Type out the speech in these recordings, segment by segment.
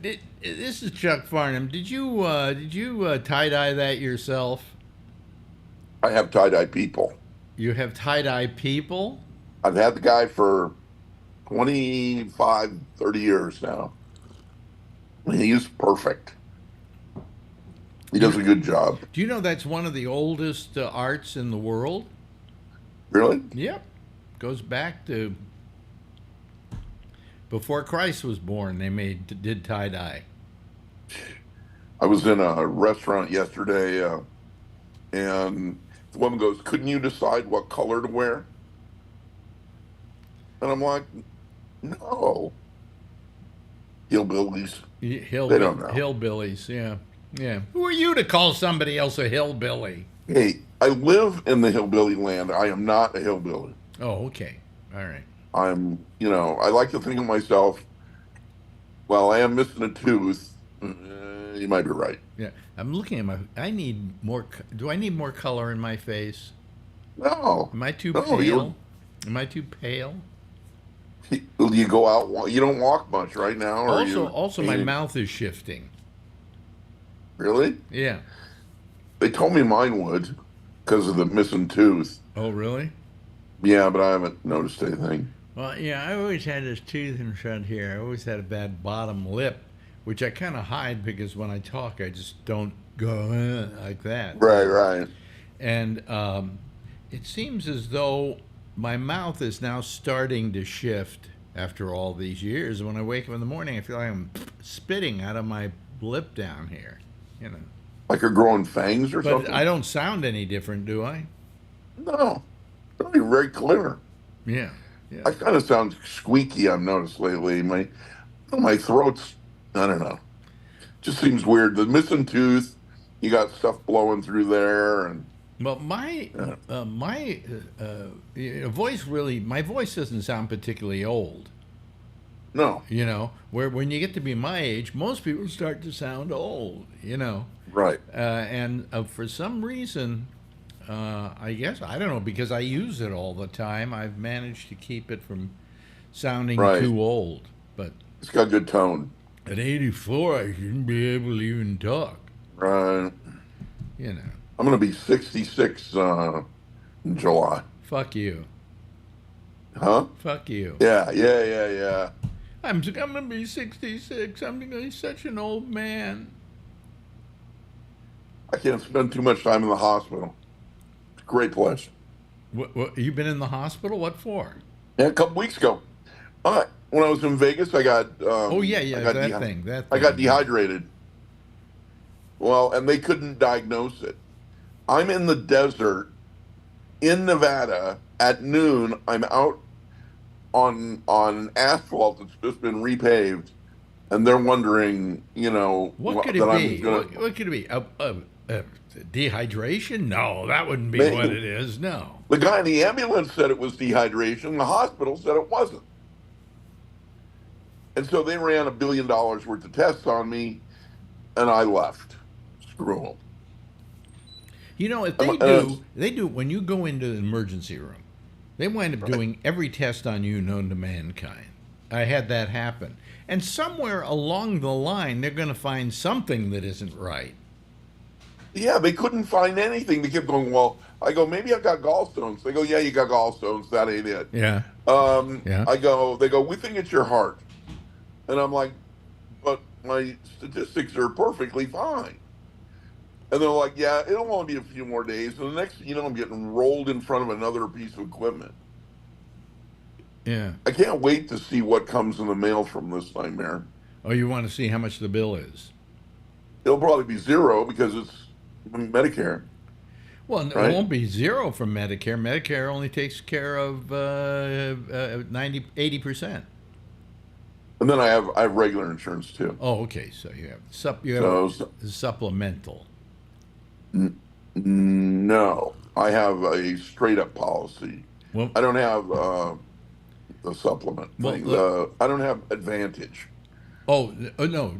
This is Chuck Farnham. Did you tie dye that yourself? I have tie-dye people. You have tie dye people. I've had the guy for 25, 30 years now. I mean, he's perfect. He You does know, a good job. do you know that's one of the oldest arts in the world? Really? Yep, goes back to before Christ was born. They did tie dye. I was in a restaurant yesterday, and the woman goes, "Couldn't you decide what color to wear?" And I'm like, "No, hillbillies. They don't know." Hillbillies. Yeah, yeah. Who are you to call somebody else a hillbilly? Hey, I live in the hillbilly land. I am not a hillbilly. Oh, okay. All right. I like to think of myself, well, I am missing a tooth. You might be right. Yeah, I'm looking at my. I need more. Do I need more color in my face? No, Am I too no, pale? Am I too pale? you go out, you don't walk much right now, or you Also, my painted, mouth is shifting. really? Yeah. They told me mine would because of the missing tooth. Oh, really? Yeah, but I haven't noticed anything. Well, yeah. I always had this tooth in front here. I always had a bad bottom lip, which I kind of hide because when I talk, I just don't go like that. Right, right. And it seems as though my mouth is now starting to shift after all these years. When I wake up in the morning, I feel like I'm spitting out of my lip down here. You know. Like you're growing fangs or But I something? don't sound any different, do I? No, you're very clear. Yeah. Yeah. I kind of sound squeaky. I've noticed lately. My throat's, I don't know, just seems weird. The missing tooth, you got stuff blowing through there, and Well, my uh, my voice really my voice doesn't sound particularly old. no, Where when you get to be my age, most people start to sound old. right, And for some reason, I guess I don't know because I use it all the time. I've managed to keep it from sounding right. too old. But It's got good tone, at 84, I shouldn't be able to even talk. right? You know, I'm gonna be 66 in July, fuck you, huh? fuck you. Yeah, yeah, yeah, yeah. I'm gonna be 66. I'm gonna be such an old man. I can't spend too much time in the hospital. It's a great place. What? You been in the hospital? What for? Yeah, a couple weeks ago, when I was in Vegas, Oh yeah, I yeah, got that I got thing. Yeah. dehydrated. Well, and they couldn't diagnose it. I'm in the desert in Nevada at noon. I'm out on asphalt that's just been repaved, and they're wondering, What could that it I'm be? gonna What could it be? Dehydration? No, that wouldn't be what maybe. it is. No. The guy in the ambulance said it was dehydration. The hospital said it wasn't, and so they ran $1 billion worth of tests on me, and I left. Screw If them. they do when you go into the emergency room, they wind up Right. doing every test on you known to mankind. I had that happen. And somewhere along the line, they're going to find something that isn't right. Yeah, they couldn't find anything. They kept going, well, I go, maybe I got gallstones. They go, yeah, you got gallstones. That ain't it. Yeah. Yeah. They go, we think it's your heart. And I'm like, but my statistics are perfectly fine. And they're like, yeah, it'll only be a few more days. And the next thing you know, I'm getting rolled in front of another piece of equipment. Yeah. I can't wait to see what comes in the mail from this nightmare. Oh, you want to see how much the bill is? It'll probably be zero because it's Medicare, Well, it right? won't be zero from Medicare. Medicare only takes care of 80%. And then I have regular insurance too. Oh, okay. So you have So supplemental. no, I have a straight up policy. Well, I don't have the supplement well, thing. look, I don't have Advantage. no.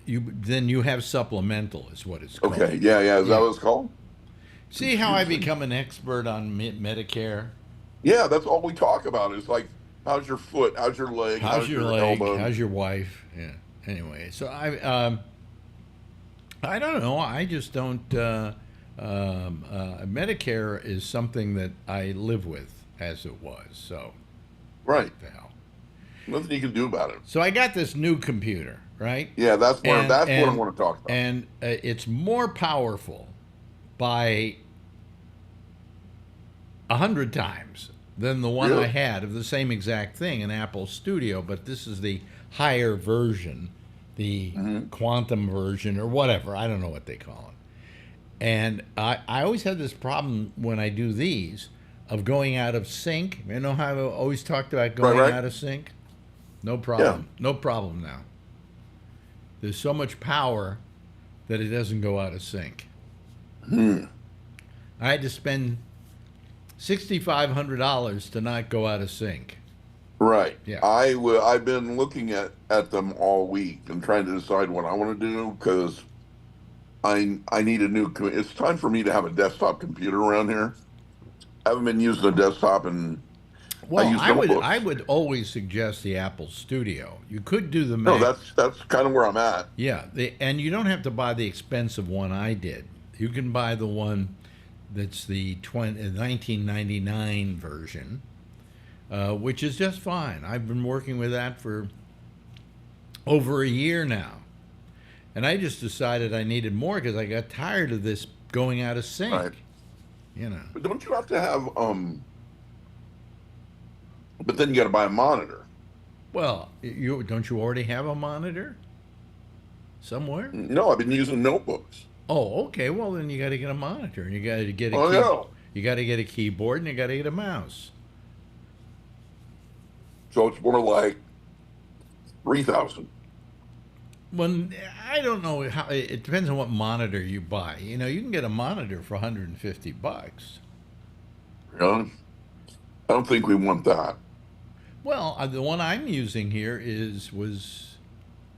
You have supplemental is what it's Okay, called. yeah, yeah. Is that Yeah. what it's called? See how I Confusing. become an expert on Medicare? Yeah, that's all we talk about. Is like, how's your foot? How's your leg? How's How's your your leg? elbow? How's your wife? Yeah. Anyway, so I don't know. I just don't. Medicare is something that I live with as it was. So Right. what the hell. Nothing you can do about it. So I got this new computer, right? Yeah, And that's what I and want to talk about. and it's more powerful by 100 times than the one I Really? had of the same exact thing in Apple Studio, but this is the higher version, the Hmm. quantum version or whatever. I don't know what they call it. And I always had this problem when I do these of going out of sync. You know how I always talked about Right, going right. out of sync? No Yeah. problem. No problem now. There's so much power that it doesn't go out of sync. Hmm. I had to spend $6,500 to not go out of sync. Right. Yeah. I've been looking at them all week and trying to decide what I want to do because I need a new. It's time for me to have a desktop computer around here. I haven't been using a desktop, and I Well, use I notebooks. would always suggest the Apple Studio. You could do the No, Mac. that's kind of where I'm at. Yeah, and you don't have to buy the expensive one I did. You can buy the one that's the 1999 version, which is just fine. I've been working with that for over a year now. And I just decided I needed more because I got tired of this going out of sync, Right. you know. But don't you have to have But then you got to buy a monitor. Well, you don't you already have a monitor somewhere? No, I've been using notebooks. Oh, okay. Well, then you got to get a monitor, and you got to get a Oh key. yeah. You got to get a keyboard, and you got to get a mouse. So it's more like 3,000. When I don't know how it depends on what monitor you buy. You know, you can get a monitor for $150. Yeah. I don't think we want that. Well, the one I'm using here was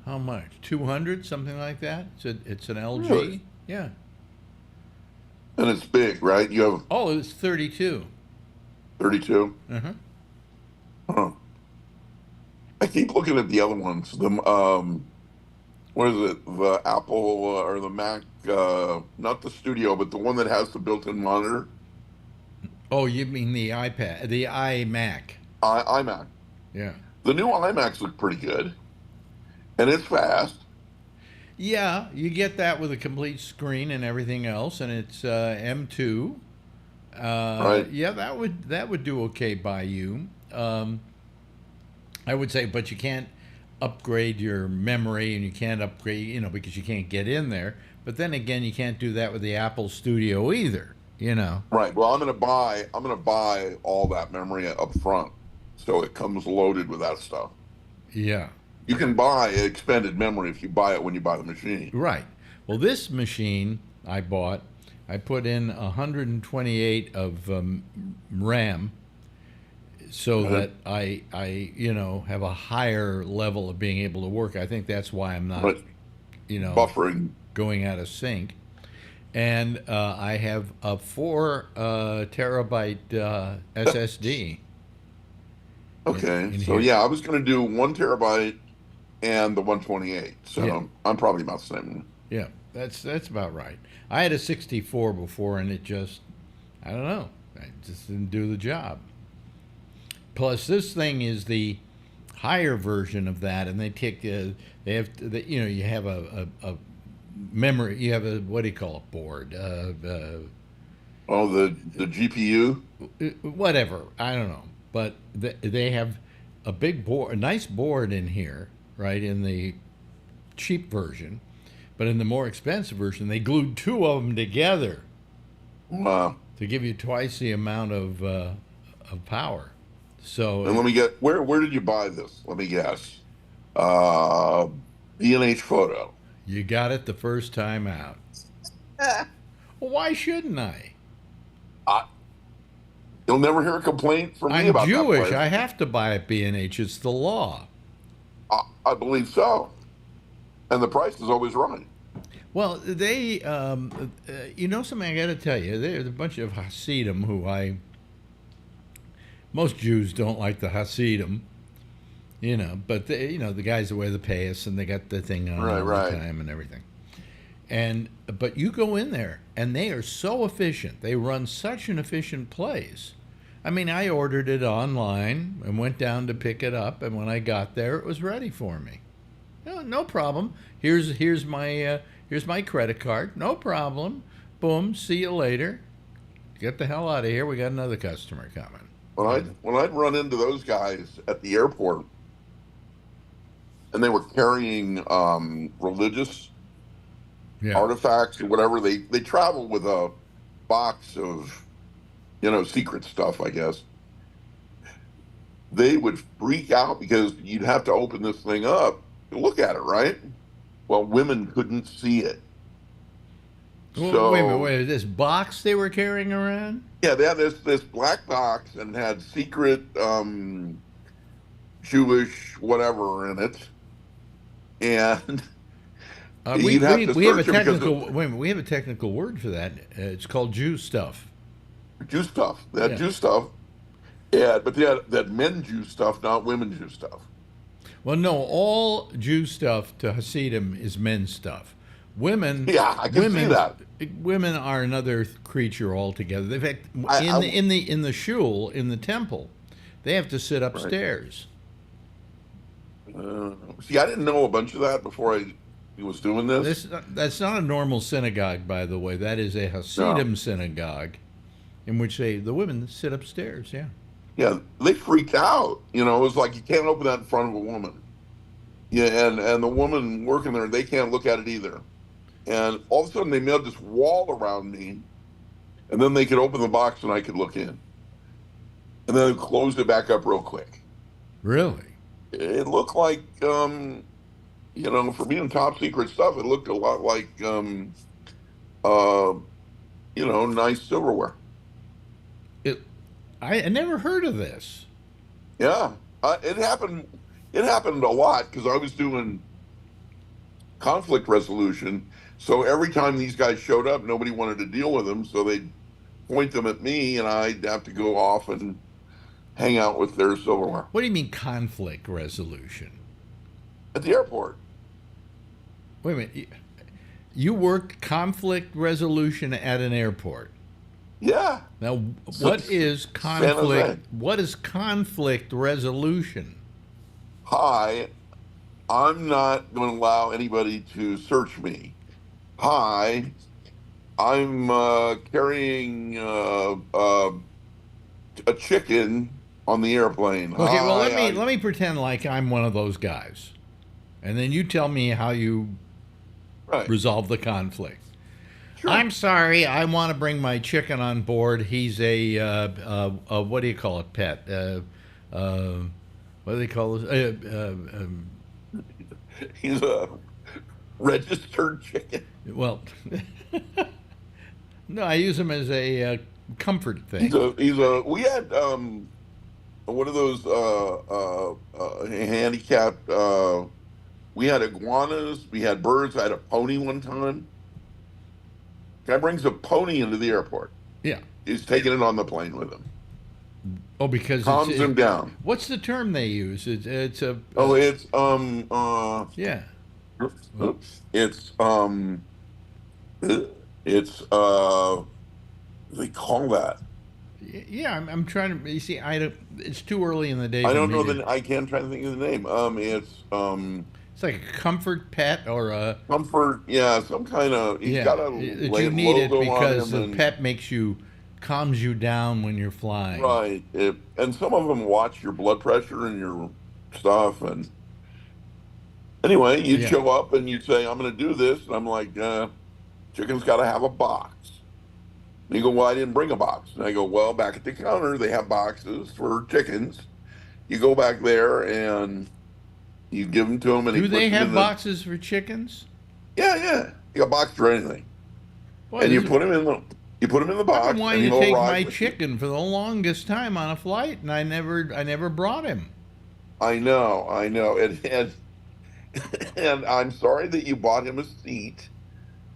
how much? 200, something like that. It's an Really? LG. Yeah. And it's big, right? You have Oh, it's 32. 32. Uh-huh. Huh. I keep looking at the other ones. What is it? The Apple or the Mac? Not the Studio, but the one that has the built-in monitor. Oh, you mean the iPad, the iMac? iMac. Yeah. The new iMacs look pretty good, and it's fast. Yeah, you get that with a complete screen and everything else, and it's M2. Right. Yeah, that would do okay by you. I would say, but you can't upgrade your memory, and you can't upgrade, you know, because you can't get in there. But then again, you can't do that with the Apple Studio either. You know. Right. Well, I'm gonna buy all that memory up front, so it comes loaded with that stuff. Yeah. You can buy expanded memory if you buy it when you buy the machine. Right. Well, this machine I bought, I put in 128 of RAM so Right. that I have a higher level of being able to work. I think that's why I'm not But you know buffering. going out of sync. And I have a 4 terabyte SSD. Okay. In So here. yeah, I was gonna do 1 terabyte and the 128. Yeah, So I'm probably about the same. yeah, that's about right. I had a 64 before, and it just, I don't know, it just didn't do the job. Plus, this thing is the higher version of that, and they have, you have a memory, you have a, what do you call it, board, Oh, the GPU. whatever, I don't know, but they have a big board, a nice board in here, right, in the cheap version, but in the more expensive version, they glued two of them together Wow. to give you twice the amount of power. So And let me get where did you buy this? Let me guess. Uh, B&H Photo. you got it the first time out. Well, why shouldn't I? I, you'll never hear a complaint from me I'm about that Jewish. place. I have to buy at B&H. It's the law. I believe so. And the price is always right. Well, they, something I got to tell you. There's a bunch of Hasidim who most Jews don't like the Hasidim. But the guys that wear the payas and they got the thing on Right, all the right. time and everything. But you go in there and they are so efficient. They run such an efficient place. I mean, I ordered it online and went down to pick it up, and when I got there, it was ready for me. No, no problem. Here's my credit card. No problem. Boom. See you later. Get the hell out of here. We got another customer coming. When I'd run into those guys at the airport, and they were carrying religious Yeah. artifacts or whatever, they travel with a box of secret stuff, I guess. They would freak out because you'd have to open this thing up to look at it, right? Well, women couldn't see it. Well, wait a minute. So Wait. This box they were carrying around? yeah, they had this black box and had secret Jewish whatever in it, and We, you'd have we, to we have a search it because technical wait a minute, we have a technical word for that. It's called Jew stuff. Jew stuff. They had Yeah. Jew stuff. Yeah, but they had men Jew stuff, not women Jew stuff. Well, no, all Jew stuff to Hasidim is men's stuff. Women, Yeah, I can see women, that. women are another creature altogether. In fact, I, in the shul in the temple, they have to sit right. upstairs. See, I didn't know a bunch of that before I was doing this. That's not a normal synagogue, by the way. That is a No. Hasidim synagogue, in which the women sit upstairs. Yeah. Yeah, they freaked out. It was like you can't open that in front of a woman. Yeah, and the woman working there, they can't look at it either. And all of a sudden, they made this wall around me, and then they could open the box and I could look in, and then they closed it back up real quick. Really? It looked like, for being top secret stuff, it looked a lot like, uh, nice silverware. It. I never heard of this. Yeah, it happened. It happened a lot because I was doing conflict resolution. So every time these guys showed up, nobody wanted to deal with them, so they'd point them at me, and I'd have to go off and hang out with their silverware What do you mean conflict resolution? at the airport. Wait a minute. You worked conflict resolution at an airport. Yeah. Now, So what is San Jose. conflict? What is conflict resolution? Hi, I'm not going to allow anybody to search me. Hi, I'm carrying a chicken on the airplane. Okay, well Hi, let me pretend like I'm one of those guys, and then you tell me how you right. resolve the conflict. Sure. I'm sorry, I want to bring my chicken on board. He's a what do you call it, pet? What do they call this? He's a registered chicken. Well, no, I use him as a comfort He's thing. a. We had one of those handicapped. We had iguanas. We had birds. I had a pony one time. Guy brings a pony into the airport. Yeah. He's taking it on the plane with him. Oh, because Calms him down. what's the term they use? It's a Oh, it's yeah. it's it's they call that. Yeah, I'm trying to. You see, I don't. It's too early in the day. I for don't me know to- I can't try to think of the name. It's like a comfort pet or a Comfort, yeah, some kind of. He's yeah. got a That you need it logo because on the him, pet calms you down when you're flying. right. And some of them watch your blood pressure and your stuff. And anyway, you'd Yeah. show up and you'd say, "I'm going to do this," and I'm like, "Chicken's got to have a box." And you go, "Well, I didn't bring a box." And I go, "Well, back at the counter, they have boxes for chickens. You go back there and you give them to him, and Do he they puts them have in the boxes for chickens? yeah, yeah. You got a box for anything, Boy, and you this- put him in the I've box, been wanting and to he'll take arrive my with you. chicken for the longest time on a flight, and I never brought him. I know, and I'm sorry that you bought him a seat,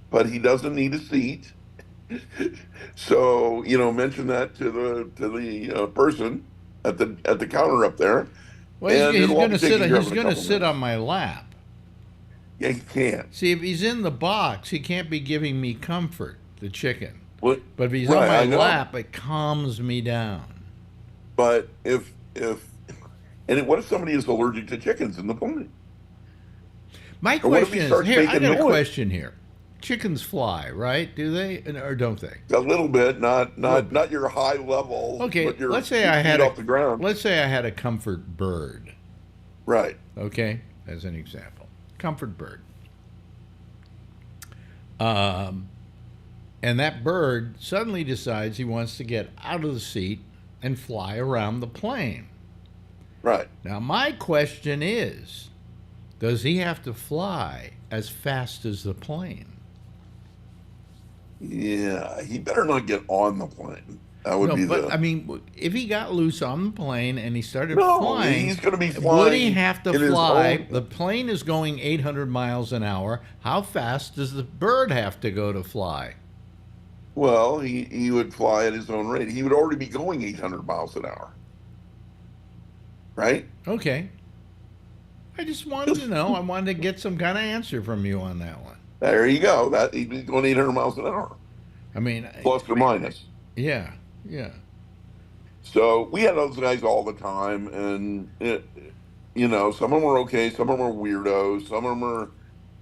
but he doesn't need a seat. So mention that to the person at the counter up there, Well, and he's it'll all going be to sit. taken care of He's in a going to couple sit minutes. on my lap. Yeah, he can't. See, if he's in the box, he can't be giving me comfort. The chicken. What? But if he's on Right, my I know. lap, it calms me down. But what if somebody is allergic to chickens in the plane? My Or what if he question is starts here. I making got a noise? question here. Chickens fly, right? Do they or don't they? A little bit, not A little not bit. not your high levels, Okay, but you're let's say 2 feet off the ground. I had a comfort bird. Right. Okay, as an example, comfort bird. Um, and that bird suddenly decides he wants to get out of the seat and fly around the plane. Right. Now, my question is, does he have to fly as fast as the plane? Yeah, he better not get on the plane. That would No, be but the I mean, if he got loose on the plane and he started no. flying, He's going to be would he flying have to in his fly? own. The plane is going 800 miles an hour. How fast does the bird have to go to fly? Well, he would fly at his own rate. He would already be going 800 miles an hour. Right. Okay. I just wanted to know. I wanted to get some kind of answer from you on that one. There you go. That he'd be going 800 miles an hour, I mean, plus or minus. yeah, yeah. So we had those guys all the time, and some of them were okay, some of them were weirdos, some of them are,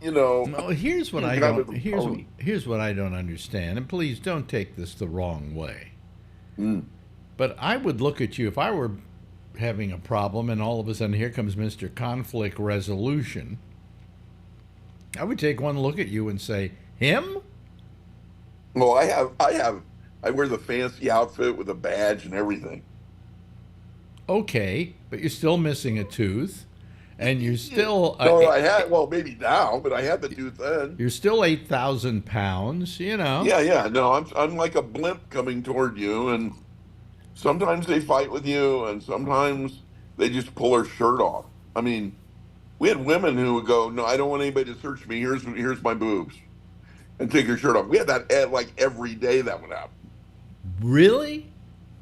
No, here's what I kind don't. of a pony. Here's what I don't understand, and please don't take this the wrong way. Mm. But I would look at you if I were having a problem, and all of a sudden here comes Mr. Conflict Resolution. I would take one look at you and say, "Him? Well, I wear the fancy outfit with a badge and everything. Okay, but you're still missing a tooth, and No, I had, well, maybe now, but I had the dude then. you're still 8,000 pounds. You know." Yeah, yeah. No, I'm like a blimp coming toward you, and sometimes they fight with you, and sometimes they just pull their shirt off. I mean, we had women who would go, "No, I don't want anybody to search me. Here's my boobs," and take their shirt off. We had that like every day that would happen. Really?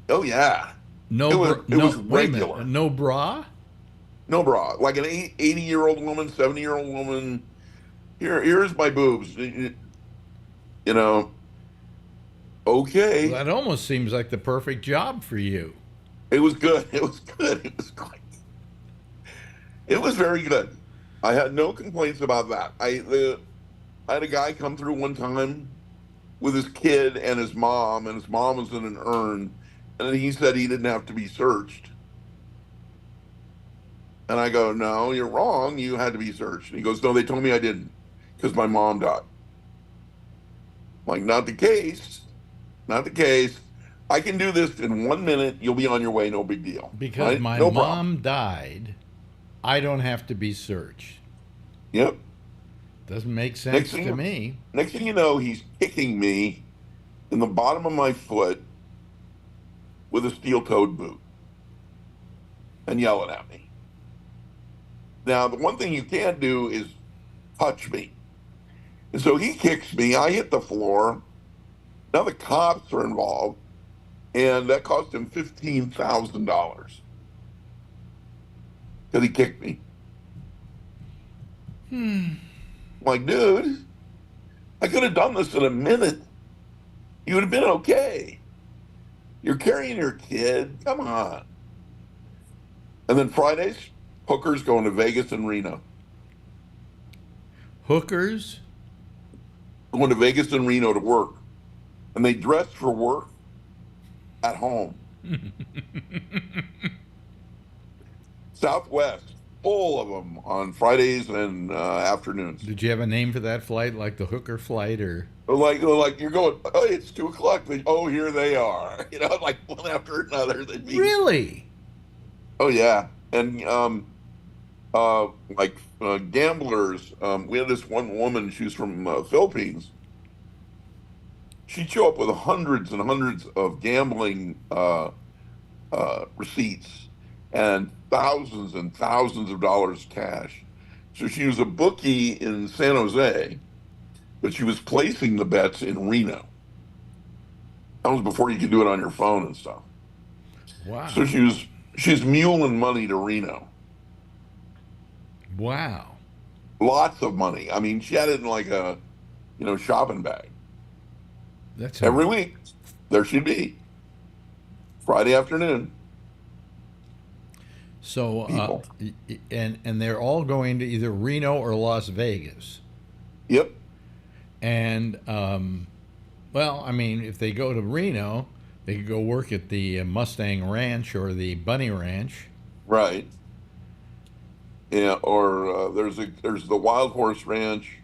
Oh yeah, No, it was wait a minute. regular. No bra? No bra, like an 80-year-old woman, 70-year-old woman. Here's my boobs. Know, Well, okay. that almost seems like the perfect job for you. It was good. It was good. It was great. It was very good. I had no complaints about that. I had a guy come through one time with his kid and his mom, and his mom was in an urn, and he said he didn't have to be searched. And I go, "No, you're wrong. You had to be searched." And he goes, "No, they told me I didn't because my mom died." I'm like, not the case. Not the case. I can do this in 1 minute. You'll be on your way. No big deal. Because Right? my No problem. mom died, I don't have to be searched. Yep. Doesn't make Next sense to thing, me. next thing you know, he's kicking me in the bottom of my foot with a steel-toed boot and yelling at me. Now, the one thing you can't do is touch me. And so he kicks me. I hit the floor. Now the cops are involved, and that cost him $15,000 because he kicked me. I'm like, dude, I could have done this in a minute. You would have been okay. You're carrying your kid. Come on. And then Fridays, hookers going to Vegas and Reno. Hookers? Going to Vegas and Reno to work. And they dress for work at home. Southwest, full of them on Fridays and afternoons. Did you have a name for that flight, like the hooker flight, or? Like you're going, "Oh, it's 2 o'clock." Oh, here they are. Like one after another. They'd be, Really? oh yeah, and gamblers. We had this one woman. She was from Philippines. She'd show up with hundreds and hundreds of gambling receipts and thousands of dollars cash. So she was a bookie in San Jose, but she was placing the bets in Reno. That was before you could do it on your phone and stuff. Wow. So she's muling money to Reno. Wow. Lots of money. I mean, she had it in like a, shopping bag. That's Every week, there she'd be. Friday afternoon, so. people. And they're all going to either Reno or Las Vegas. Yep. And well, I mean, if they go to Reno, they could go work at the Mustang Ranch or the Bunny Ranch. Right. Yeah. Or there's the Wild Horse Ranch,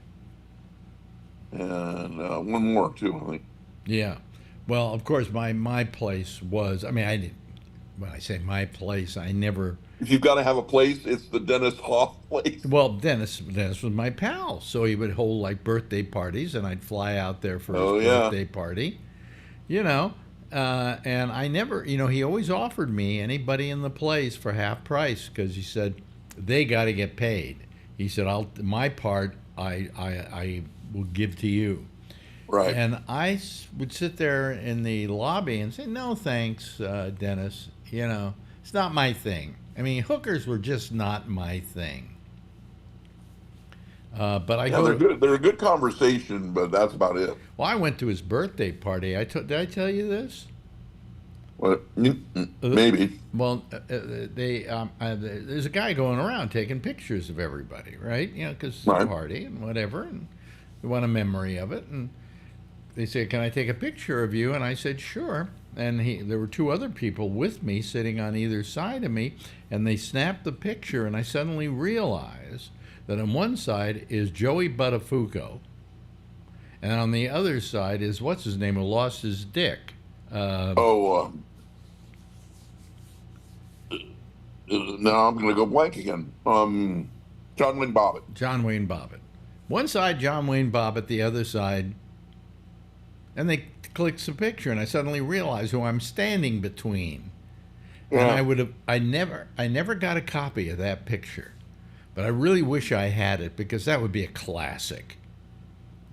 and one more too, I think. Yeah. Well, of course, my place was. I mean, I didn't. When I say my place, I never. If you've got to have a place, it's the Dennis Hoff place. Well, Dennis was my pal, so he would hold like birthday parties, and I'd fly out there for his Oh yeah. birthday party. You know, and I never. He always offered me anybody in the place for half price because he said they got to get paid. He said, "I'll my part. I will give to you." Right. And would sit there in the lobby and say, "No, thanks, Dennis. It's not my thing. I mean, hookers were just not my thing." But I Yeah, go they're to. good. They're a good conversation, but that's about it. Well, I went to his birthday party. Did I tell you this? Maybe. Well, there's a guy going around taking pictures of everybody, right? Because it's a Right. party and whatever, and they want a memory of it. And they said, "Can I take a picture of you?" And I said, "Sure." And there were two other people with me sitting on either side of me, and they snapped the picture, and I suddenly realized that on one side is Joey Buttafuoco, and on the other side is what's his name who lost his dick. Oh, now I'm going to go blank again. John Wayne Bobbitt. John Wayne Bobbitt. One side, John Wayne Bobbitt, the other side, and they clicks a picture, and I suddenly realized who I'm standing between. And Yeah. I never got a copy of that picture, but I really wish I had it because that would be a classic.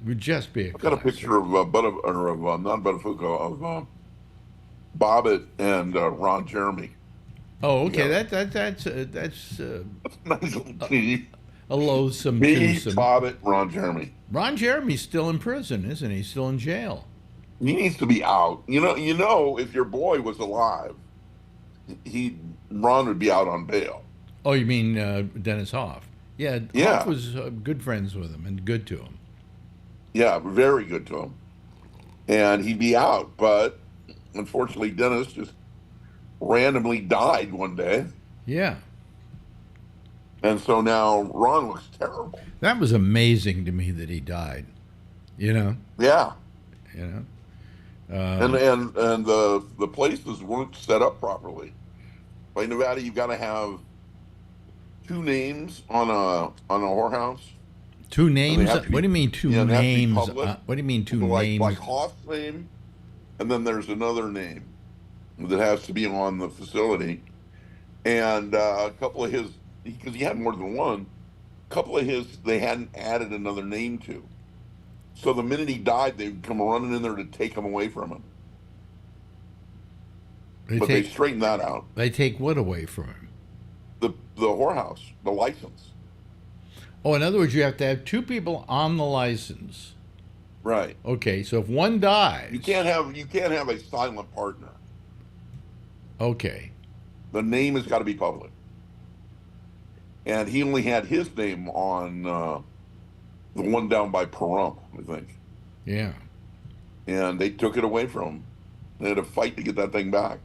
It would just be a I've got a classic. picture of not Buttafuoco, of Bobbitt and Ron Jeremy. Oh, okay. Yeah. That's Nice little team. a loathsome Me, twosome. Bobbitt, Ron Jeremy. Ron Jeremy's still in prison, isn't he? Still in jail. He needs to be out. If your boy was alive, Ron would be out on bail. Oh, you mean Dennis Hoff? Yeah, Yeah. Hoff was good friends with him and good to him. Yeah, very good to him. And he'd be out, but unfortunately, Dennis just randomly died one day. Yeah. And so now Ron looks terrible. That was amazing to me that he died. You know, Yeah. you know. And the places weren't set up properly. By Nevada, you've got to have two names on a whorehouse. Two And names. they have to What be, do you mean two yeah, they have to be names? public. What do you mean two like names? like Hoff's name, and then there's another name that has to be on the facility. And a couple of his, because he had more than one, a couple of his they hadn't added another name to. So the minute he died, they'd come running in there to take him away from him. They But they take straightened that out. they take what away from him? The whorehouse, the license. Oh, in other words, you have to have two people on the license. Right. Okay, so if one dies, You can't have a silent partner. Okay, The name has got to be public. And he only had his name on the one down by Pahrump, I think. yeah, And they took it away from him. They had a fight to get that thing back.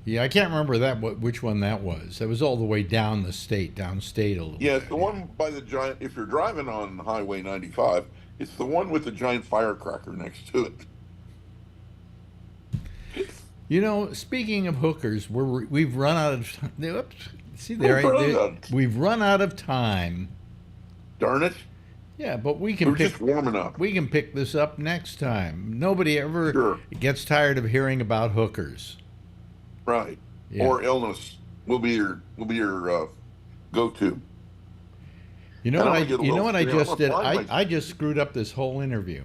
yeah. I can't remember which one that was. That was all the way downstate a little. Yeah, bit. it's the one by the giant. If you're driving on Highway 95, it's the one with the giant firecracker next to it. Speaking of hookers, we've run out of time. Oops. See we've run out of time. Darn it! Yeah, but we can We're pick just warming up. we can pick this up next time. Nobody ever Sure. gets tired of hearing about hookers. Right. Yeah. Or illness will be your go-to. You know And what I'm I gonna get a you know little what I free. I'm just gonna did? find I my- just screwed up this whole interview.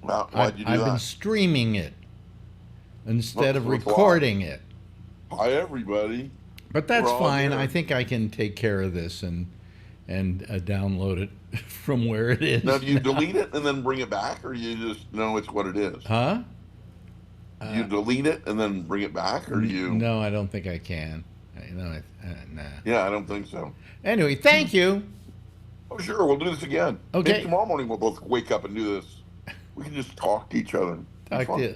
Why'd you do I've been that? streaming it instead of What's wrong? recording it Hi, everybody. But We're that's all fine. here. I think I can take care of this and download it from where it is. Now, do you delete it and then bring it back, or you just know it's what it is? Huh? Do you delete it and then bring it back, or do you? No, I don't think I can. Nah. Yeah, I don't think so. Anyway, thank you. Oh, sure, we'll do this again. Maybe Okay. tomorrow morning we'll both wake up and do this. We can just talk to each other. Be Talk to fun. you.